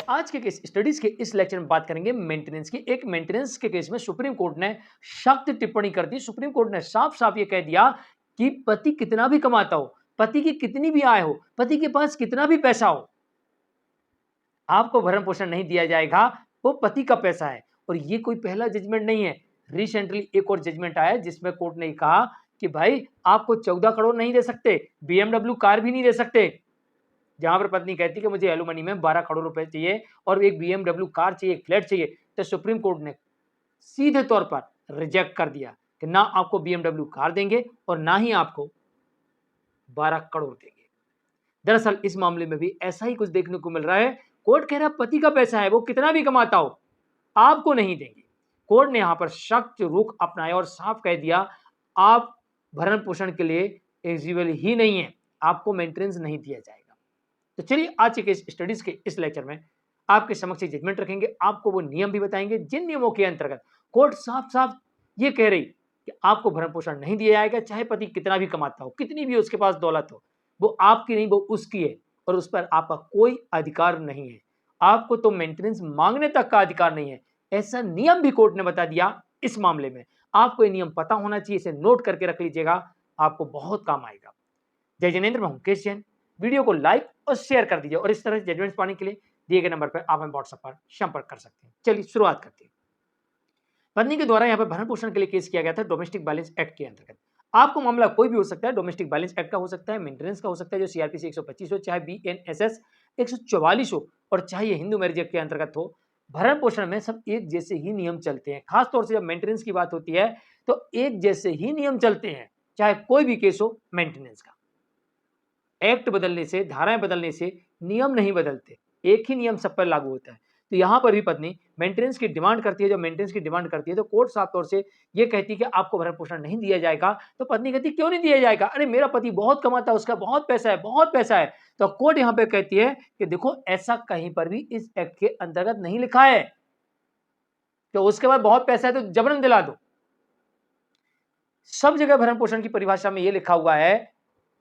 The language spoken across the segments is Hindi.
आज के केस स्टडीज के इस लेक्चर में बात करेंगे मेंटेनेंस की। एक मेंटेनेंस के केस में सुप्रीम कोर्ट ने सख्त टिप्पणी कर दी। सुप्रीम कोर्ट ने साफ साफ ये कह दिया कि पति कितना भी कमाता हो, पति की कितनी भी आय हो, पति के पास कितना भी पैसा हो, आपको भरण पोषण नहीं दिया जाएगा। वो पति का पैसा है। और ये कोई पहला जजमेंट नहीं है। रिसेंटली एक और जजमेंट आया जिसमें कोर्ट ने कहा कि भाई आपको 14 करोड़ नहीं दे सकते, BMW कार भी नहीं दे सकते। जहां पर पत्नी कहती कि मुझे एलुमनी में 12 करोड़ रुपए चाहिए और एक BMW कार चाहिए, एक फ्लैट चाहिए, तो सुप्रीम कोर्ट ने सीधे तौर पर रिजेक्ट कर दिया कि ना आपको BMW कार देंगे और ना ही आपको 12 करोड़ देंगे। दरअसल इस मामले में भी ऐसा ही कुछ देखने को मिल रहा है। कोर्ट कह रहा है पति का पैसा है, वो कितना भी कमाता हो, आपको नहीं देंगे। कोर्ट ने यहां पर सख्त रुख अपनाया और साफ कह दिया आप भरण पोषण के लिए एलिजिबल ही नहीं है, आपको मेंटेनेंस नहीं दिया जाएगा। तो चलिए आज के स्टडीज के इस लेक्चर में आपके समक्ष जजमेंट रखेंगे, आपको वो नियम भी बताएंगे जिन नियमों के अंतर्गत कोर्ट साफ साफ ये कह रही कि आपको भरण पोषण नहीं दिया जाएगा, चाहे पति कितना भी कमाता हो, कितनी भी उसके पास दौलत हो, वो आपकी नहीं, वो उसकी है और उस पर आपका कोई अधिकार नहीं है। आपको तो मेंटेनेंस मांगने तक का अधिकार नहीं है, ऐसा नियम भी कोर्ट ने बता दिया। इस मामले में आपको ये नियम पता होना चाहिए, इसे नोट करके रख लीजिएगा, आपको बहुत काम आएगा। जय जिनेंद्र, मैं मुकेश जैन। वीडियो को लाइक और शेयर कर दीजिए और इस तरह से जजमेंट्स पाने के लिए दिए गए नंबर पर आप हमें व्हाट्सएप पर संपर्क कर सकते हैं। चलिए शुरुआत करते हैं। पत्नी के द्वारा यहाँ पर भरण पोषण के लिए केस किया गया था डोमेस्टिक वायलेंस एक्ट के अंतर्गत। आपको मामला कोई भी हो सकता है, डोमेस्टिक वायलेंस एक्ट का हो सकता है, मेंटेनेंस का हो सकता है जो सीआरपीसी 125 हो, चाहे BNSS 144 हो और चाहे ये हिंदू मैरिज एक्ट के अंतर्गत हो। भरण पोषण में सब एक जैसे ही नियम चलते हैं। खासतौर से जब मेंटेनेंस की बात होती है तो एक जैसे ही नियम चलते हैं, चाहे कोई भी केस हो मेंटेनेंस का। एक्ट बदलने से, धाराएं बदलने से नियम नहीं बदलते, एक ही नियम सब पर लागू होता है। तो यहां पर भी पत्नी मेंटेनेंस की डिमांड करती है। जब मेंटेनेंस की डिमांड करती है तो कोर्ट साफ तौर से ये कहती है कि आपको भरण पोषण नहीं दिया जाएगा। तो पत्नी कहती क्यों नहीं दिया जाएगा, अरे मेरा पति बहुत कमाता है, उसका बहुत पैसा है, बहुत पैसा है। तो कोर्ट यहां पर कहती है कि देखो ऐसा कहीं पर भी इस एक्ट के अंतर्गत नहीं लिखा है तो उसके बाद बहुत पैसा है तो जबरन दिला दो। सब जगह भरण पोषण की परिभाषा में यह लिखा हुआ है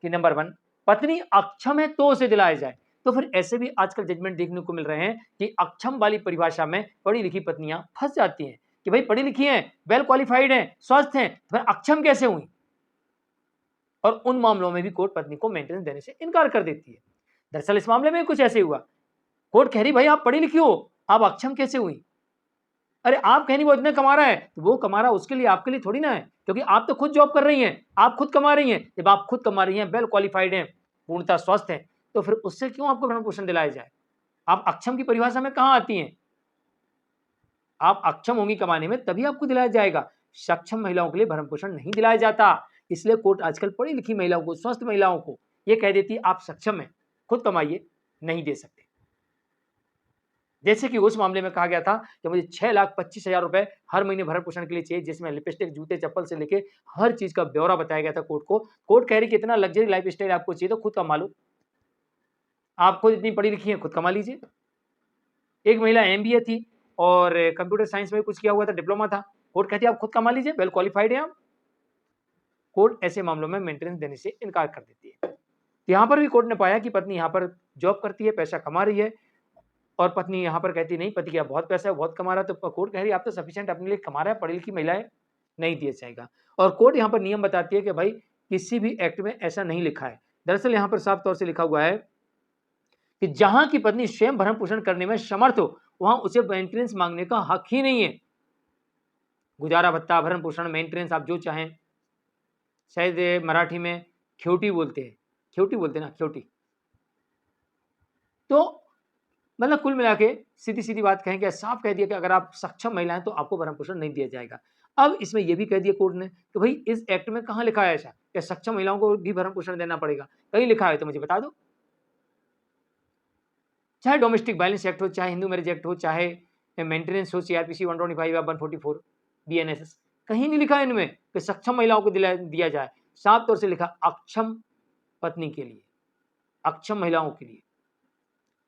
कि नंबर 1, पत्नी अक्षम है तो उसे दिलाया जाए। तो फिर ऐसे भी आजकल जजमेंट देखने को मिल रहे हैं कि अक्षम वाली परिभाषा में पढ़ी लिखी पत्नियां फंस जाती हैं कि भाई पढ़ी लिखी हैं, वेल क्वालिफाइड हैं, स्वस्थ हैं, फिर अक्षम कैसे हुई। और उन मामलों में भी कोर्ट पत्नी को मेंटेनेंस देने से इनकार कर देती है। दरअसल इस मामले में कुछ ऐसे हुआ। कोर्ट कह रही भाई आप पढ़ी लिखी हो, आप अक्षम कैसे हुई। अरे आप कह नहीं वो इतना कमा रहा है, तो वो कमा रहा उसके लिए आपके लिए थोड़ी ना है, क्योंकि आप तो खुद जॉब कर रही हैं, आप खुद कमा रही हैं। जब आप खुद कमा रही हैं, वेल क्वालिफाइड हैं, पूर्णतः स्वस्थ हैं, तो फिर उससे क्यों आपको भरण पोषण दिलाया जाए। आप अक्षम की परिभाषा में कहां आती हैं। आप अक्षम होंगी कमाने में तभी आपको दिलाया जाएगा। सक्षम महिलाओं के लिए भरण पोषण नहीं दिलाया जाता। इसलिए कोर्ट आजकल पढ़ी लिखी महिलाओं को, स्वस्थ महिलाओं को यह कह देती है आप सक्षम हैं, खुद कमाइए, नहीं दे सकते। जैसे कि उस मामले में कहा गया था कि मुझे 6,25,000 रुपए हर महीने भरण पोषण के लिए चाहिए, जिसमें लिपस्टिक, जूते, चप्पल से लेके हर चीज का ब्यौरा बताया गया था कोर्ट को। कोर्ट कह रही कि इतना लग्जरी लाइफ स्टाइल आपको चाहिए तो खुद कमा लो, आप खुद इतनी पढ़ी लिखी हैं, खुद कमा लीजिए। एक महिला MBA थी और कंप्यूटर साइंस में कुछ किया हुआ था, डिप्लोमा था। कोर्ट कहती है आप खुद कमा लीजिए, वेल क्वालिफाइड है आप। कोर्ट ऐसे मामलों में मेंटेनेंस देने से इनकार कर देती है। यहां पर भी कोर्ट ने पाया कि पत्नी यहां पर जॉब करती है, पैसा कमा रही है और पत्नी यहां पर कहती नहीं पति का बहुत पैसा है, बहुत कमा रहा है। तो कोर्ट कह रही आप तो सफिशिएंट अपने लिए कमा रहा है, पढ़ी लिखी महिला है, नहीं दिया जाएगा। और कोर्ट यहां पर नियम बताती है कि भाई किसी भी एक्ट में ऐसा नहीं लिखा है। दरअसल यहां पर साफ तौर से लिखा हुआ है कि जहां की पत्नी स्वयं भरण पोषण करने में समर्थ हो वहां उसे मेंटेनेंस मांगने का हक ही नहीं है। गुजारा भत्ता, भरण पोषण, मेंटेनेंस आप जो चाहें, शायद मराठी में ख्योटी बोलते हैं, ख्योटी बोलते हैं ना, ख्योटी। तो मतलब कुल मिला के सीधी सीधी बात कहेंगे, साफ कह दिया कि अगर आप सक्षम महिला हैं तो आपको भरण पोषण नहीं दिया जाएगा। अब इसमें यह भी कह दिया कोर्ट ने कि भाई इस एक्ट में कहां लिखा है ऐसा कि सक्षम महिलाओं को भी भरण पोषण देना पड़ेगा। कहीं लिखा है तो मुझे बता दो। चाहे डोमेस्टिक वायलेंस एक्ट हो, चाहे हिंदू मैरिज एक्ट हो, चाहे मेंटेनेंस हो, CRPC 125 या 144, BNSS, कहीं नहीं लिखा इनमें कि सक्षम महिलाओं को दिया जाए। साफ तौर से लिखा अक्षम पत्नी के लिए, अक्षम महिलाओं के लिए,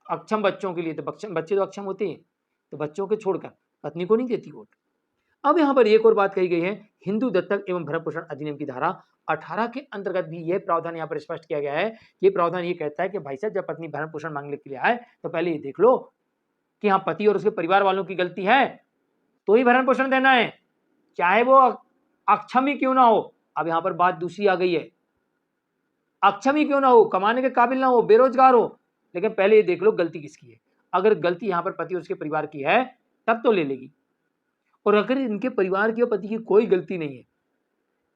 अक्षम बच्चों के लिए। तो बच्चे तो अक्षम होते हैं, तो बच्चों के छोड़कर पत्नी को नहीं देती कोर्ट। अब यहां पर एक और बात कही गई है, हिंदू दत्तक एवं भरण पोषण अधिनियम की धारा 18 के अंतर्गत भी यह प्रावधान यहां पर स्पष्ट किया गया है। यह प्रावधान ये कहता है कि भाई साहब जब पत्नी भरण पोषण मांगने के लिए आए तो पहले ये देख लो कि हाँ पति और उसके परिवार वालों की गलती है तो ही भरण पोषण देना है, चाहे वो अक्षम ही क्यों ना हो। अब यहां पर बात दूसरी आ गई है, अक्षम ही क्यों ना हो, कमाने के काबिल ना हो, बेरोजगार हो, लेकिन पहले ये देख लो गलती किसकी है। अगर गलती यहां पर पति और उसके परिवार की है तब तो ले लेगी, और अगर इनके परिवार की और पति की कोई गलती नहीं है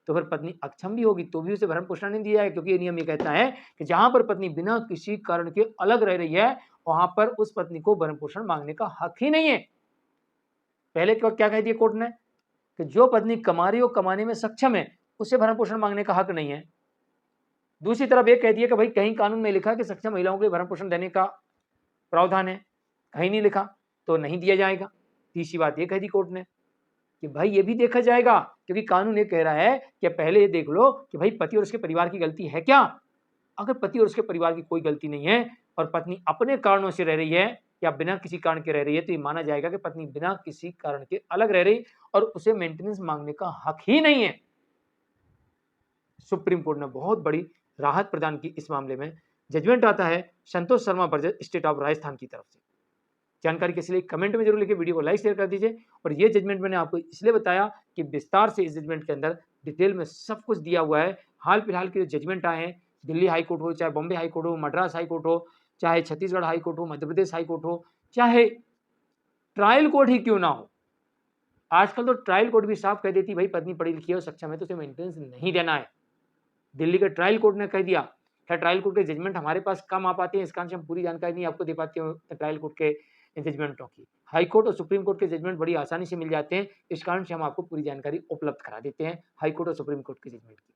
तो फिर पत्नी अक्षम भी होगी तो भी उसे भरण पोषण नहीं दिया है, क्योंकि ये नियम ये कहता है कि जहां पर पत्नी बिना किसी कारण के अलग रह रही है वहां पर उस पत्नी को भरण पोषण मांगने का हक ही नहीं है। पहले क्या कह दिया कोर्ट ने कि जो पत्नी कमा रही हो, कमाने में सक्षम है, उसे भरण पोषण मांगने का हक नहीं है। दूसरी तरफ ये कह दिया कि भाई कहीं कानून में लिखा है कि सक्षम महिलाओं को भरण पोषण देने का प्रावधान है, कहीं नहीं लिखा तो नहीं दिया जाएगा। तीसरी बात ये कह दी कोर्ट ने कि भाई ये भी देखा जाएगा, क्योंकि कानून ये कह रहा है कि पहले ये देख लो कि भाई पति और उसके परिवार की गलती है क्या। अगर पति और उसके परिवार की कोई गलती नहीं है और पत्नी अपने कारणों से रह रही है या बिना किसी कारण के रह रही है तो ये माना जाएगा कि पत्नी बिना किसी कारण के अलग रह रही और उसे मेंटेनेंस मांगने का हक ही नहीं है। सुप्रीम कोर्ट ने बहुत बड़ी राहत प्रदान की इस मामले में। जजमेंट आता है संतोष शर्मा बर्जर, स्टेट ऑफ राजस्थान की तरफ से। जानकारी के लिए कमेंट में जरूर लिखिए, वीडियो को लाइक शेयर कर दीजिए। और ये जजमेंट मैंने आपको इसलिए बताया कि विस्तार से इस जजमेंट के अंदर डिटेल में सब कुछ दिया हुआ है। हाल फिलहाल के जो जजमेंट आए हैं, दिल्ली हाई कोर्ट हो, चाहे बॉम्बे हाई कोर्ट हो, मद्रास हाई कोर्ट हो, चाहे छत्तीसगढ़ हाई कोर्ट हो, मध्य प्रदेश हाई कोर्ट हो, चाहे ट्रायल कोर्ट ही क्यों ना हो, आजकल तो ट्रायल कोर्ट भी साफ कह देती भाई पत्नी पढ़ी लिखी है और सक्षम है तो उसे मेंटेनेंस नहीं देना है। दिल्ली के ट्रायल कोर्ट ने कह दिया। क्या ट्रायल कोर्ट के जजमेंट हमारे पास कम आ पाते हैं, इस कारण से हम पूरी जानकारी नहीं आपको दे पाते हैं ट्रायल कोर्ट के जजमेंटों की। हाई कोर्ट और सुप्रीम कोर्ट के जजमेंट बड़ी आसानी से मिल जाते हैं, इस कारण से हम आपको पूरी जानकारी उपलब्ध करा देते हैं हाई कोर्ट और सुप्रीम कोर्ट के जजमेंट की।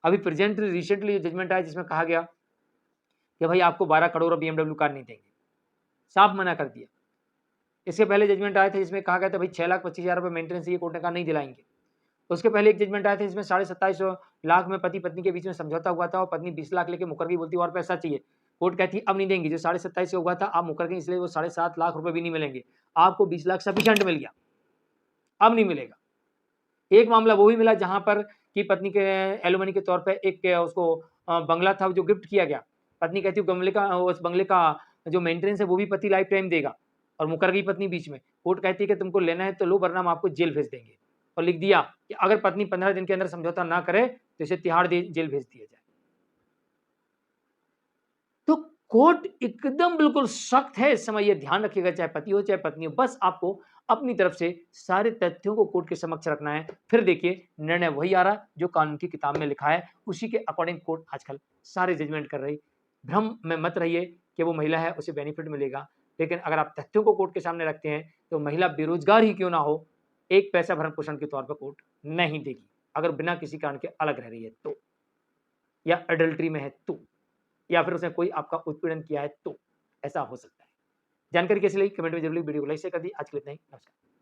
अभी प्रेजेंटली रिसेंटली जजमेंट आया जिसमें कहा गया कि भाई आपको 12 करोड़ और BMW कार नहीं देंगे, साफ मना कर दिया। इसके पहले जजमेंट आए थे जिसमें कहा गया था भाई 6,25,000 रुपये मेंटेनेंस ये कोर्ट ने कहा नहीं दिलाएंगे। उसके पहले एक जजमेंट आया था जिसमें 27.5 लाख में पति पत्नी के बीच में समझौता हुआ था और पत्नी 20 लाख लेके मुकर गई, बोलती और पैसा चाहिए। कोर्ट कहती अब नहीं देंगी, जो 27.5 से हुआ था आप मुकर गई इसलिए वो 7.5 लाख रुपए भी नहीं मिलेंगे, आपको 20 लाख सफिशिएंट मिल गया, अब नहीं मिलेगा। एक मामला वो भी मिला जहां पर कि पत्नी के एलुमनी के तौर पर एक उसको बंगला था जो गिफ्ट किया गया, पत्नी कहती उस बंगले का जो मेंटेनेंस है वो भी पति लाइफ टाइम देगा और मुकर गई पत्नी बीच में। कोर्ट कहती है कि तुमको लेना है तो लो वरना हम आपको जेल भेज देंगे, और लिख दिया कि अगर पत्नी 15 दिन के अंदर समझौता ना करे तो इसे तिहाड़ जेल भेज दिया जाए। तो कोर्ट एकदम बिल्कुल सख्त है इस समय, यह ध्यान रखिएगा, चाहे पति हो चाहे पत्नी हो, बस आपको अपनी तरफ से सारे तथ्यों को कोर्ट के समक्ष रखना है। फिर देखिए निर्णय वही आ रहा जो कानून की किताब में लिखा है, उसी के अकॉर्डिंग कोर्ट आजकल सारे जजमेंट कर रही। भ्रम में मत रहिए कि वो महिला है उसे बेनिफिट मिलेगा, लेकिन अगर आप तथ्यों को कोर्ट के सामने रखते हैं तो महिला बेरोजगार ही क्यों ना हो, एक पैसा भरण पोषण के तौर पर कोर्ट नहीं देगी अगर बिना किसी कारण के अलग रह रही है तो, या अडल्ट्री में है तो, या फिर उसने कोई आपका उत्पीड़न किया है तो ऐसा हो सकता है। जानकारी कैसी लगी कमेंट में जरूर, वीडियो को लाइक शेयर कर दी। आज के लिए इतना ही, नमस्कार।